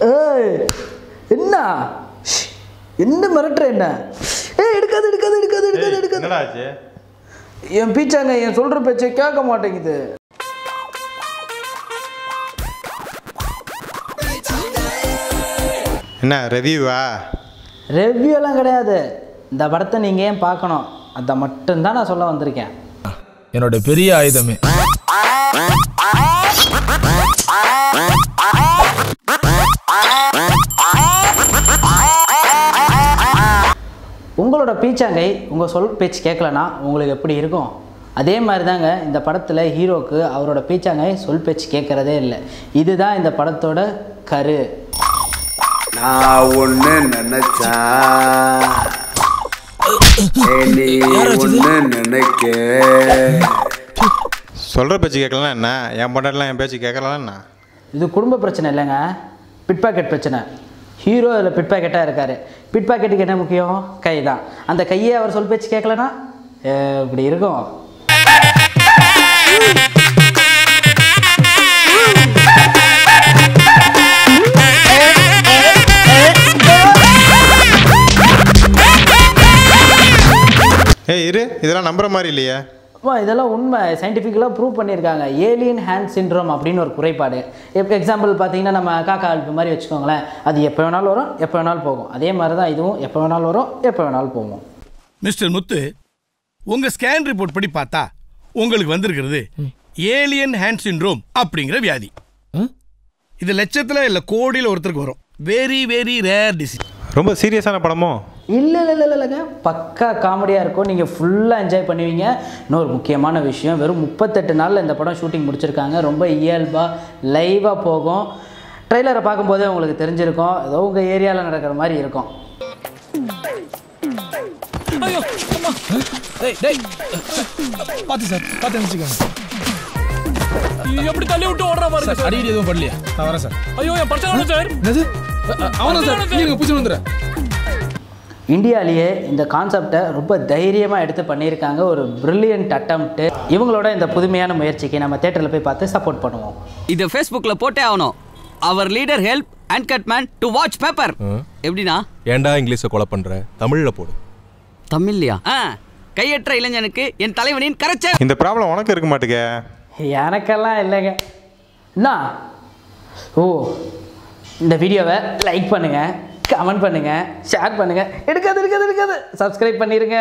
ஏய் என்ன என்ன மிரட்டுற என்ன? ஏய் எடுக்காது எடுக்காது எடுக்காது எடுக்காது எடுக்காது. என்னடா ஆச்சு? என் பீச்சாங்க என் சொல்ற பேச்சை கேட்க மாட்டேங்குது. என்ன ரிவ்யூவா? ரிவ்யூ எல்லாம் கிடையாது. இந்த படத்தை நீங்கள் ஏன் பார்க்கணும் அதை மட்டும்தான் நான் சொல்ல வந்திருக்கேன். என்னோட பெரிய ஆயுதமே. உங்களோட பீச்சாங்கை உங்கள் சொல் பேச்சு கேட்கலன்னா உங்களுக்கு எப்படி இருக்கும்? அதே மாதிரி தாங்க இந்த படத்தில் ஹீரோக்கு அவரோட பீச்சாங்கை சொல் பேச்சு கேட்குறதே இல்லை. இதுதான் இந்த படத்தோட கரு. நான் ஒன்று நினைச்சா ஒன்று நினைக்க. சொல்கிற பேச்சு கேட்கலாம் என்ன? என் பொண்டாட்டிலாம் என் பேச்சு கேட்கலாம் என்ன? இது குடும்ப பிரச்சனை இல்லைங்க, பிட் பாக்கெட் பிரச்சனை. ஹீரோ அதில் பிட் பாக்கெட்டாக இருக்கார். பிட் பாக்கெட்டுக்கு என்ன முக்கியம்? கை தான். அந்த கையை அவர் சொல் பேச்சு கேட்கலன்னா இப்படி இருக்கும். ஏய் இரு, இதெல்லாம் நம்புற மாதிரி இல்லையே. இதெல்லாம் உண்மை, சயின்டிஃபிக்கலாக ப்ரூவ் பண்ணியிருக்காங்க. ஏலியன் ஹேண்ட் சிண்ட்ரோம் அப்படின்னு ஒரு குறைபாடு. இப்போ எக்ஸாம்பிள் பார்த்தீங்கன்னா நம்ம காக்கா அல்பு மாதிரி வச்சுக்கோங்களேன். அது எப்போ வேணாலும் வரும், எப்போ வேணாலும் போகும். அதே மாதிரி தான் இதுவும் எப்போ வேணாலும் வரும், எப்போ வேணாலும் போகும். மிஸ்டர் முத்து, உங்கள் ஸ்கேன் ரிப்போர்ட் படி பார்த்தா உங்களுக்கு வந்திருக்கிறது ஏலியன் ஹேண்ட் சிண்ட்ரோம் அப்படிங்கிற வியாதி. இது லட்சத்தில் இல்லை கோடியில் ஒருத்தருக்கு வரும். Very very rare disease. ரொம்ப சீரியஸான படமோ? இல்லை இல்லை இல்லை இல்லைங்க, பக்கா காமெடியாக இருக்கும். நீங்கள் ஃபுல்லாக என்ஜாய் பண்ணுவீங்க. இன்னொரு முக்கியமான விஷயம், வெறும் 38 நாளில் இந்த படம் ஷூட்டிங் முடிச்சிருக்காங்க. ரொம்ப இயல்பாக லைவாக போகும். ட்ரெய்லரை பார்க்கும்போதே உங்களுக்கு தெரிஞ்சிருக்கும், ஏதோ உங்கள் ஏரியாவில் நடக்கிற மாதிரி இருக்கும். பார்த்து சார், பார்த்து நினச்சிக்கோங்க. எப்படி தள்ளி விட்டு ஓடுற பாருங்க சார். அடிக்கடி எதுவும் பண்ணலையா? நான் வரேன் சார். ஐயோ என் பர்ச்சனை சார். என்னது? அவனா சார், நீங்கள் பிடிச்சி வந்துடுறேன். இந்தியாவிலேயே இந்த கான்செப்டை ரொம்ப தைரியமாக எடுத்து பண்ணியிருக்காங்க. ஒரு பிரில்லியன்ட் அட்டம்ப்ட். இவங்களோட இந்த புதுமையான முயற்சிக்கு நம்ம தியேட்டரில் போய் பார்த்து சப்போர்ட் பண்ணுவோம். இதை ஃபேஸ்புக்கில் போட்டே ஆகணும். அவர் leader help and cut man to watch paper. எப்படின்னா? ஏண்டா இங்கிலீஷை கொலை பண்ணுற, தமிழில் போடு. தமிழ்லையா? கையற்ற இளைஞனுக்கு என் தலைவனின் கரைச்ச. இந்த ப்ராப்ளம் உனக்கு இருக்க மாட்டேங்க. எனக்கெல்லாம் இல்லைங்க. என்ன இந்த வீடியோவை லைக் பண்ணுங்கள், கமெண்ட் பண்ணுங்கள், ஷேர் பண்ணுங்கள். எடுக்காது எடுக்காது எடுக்காது சப்ஸ்கிரைப் பண்ணிடுங்க.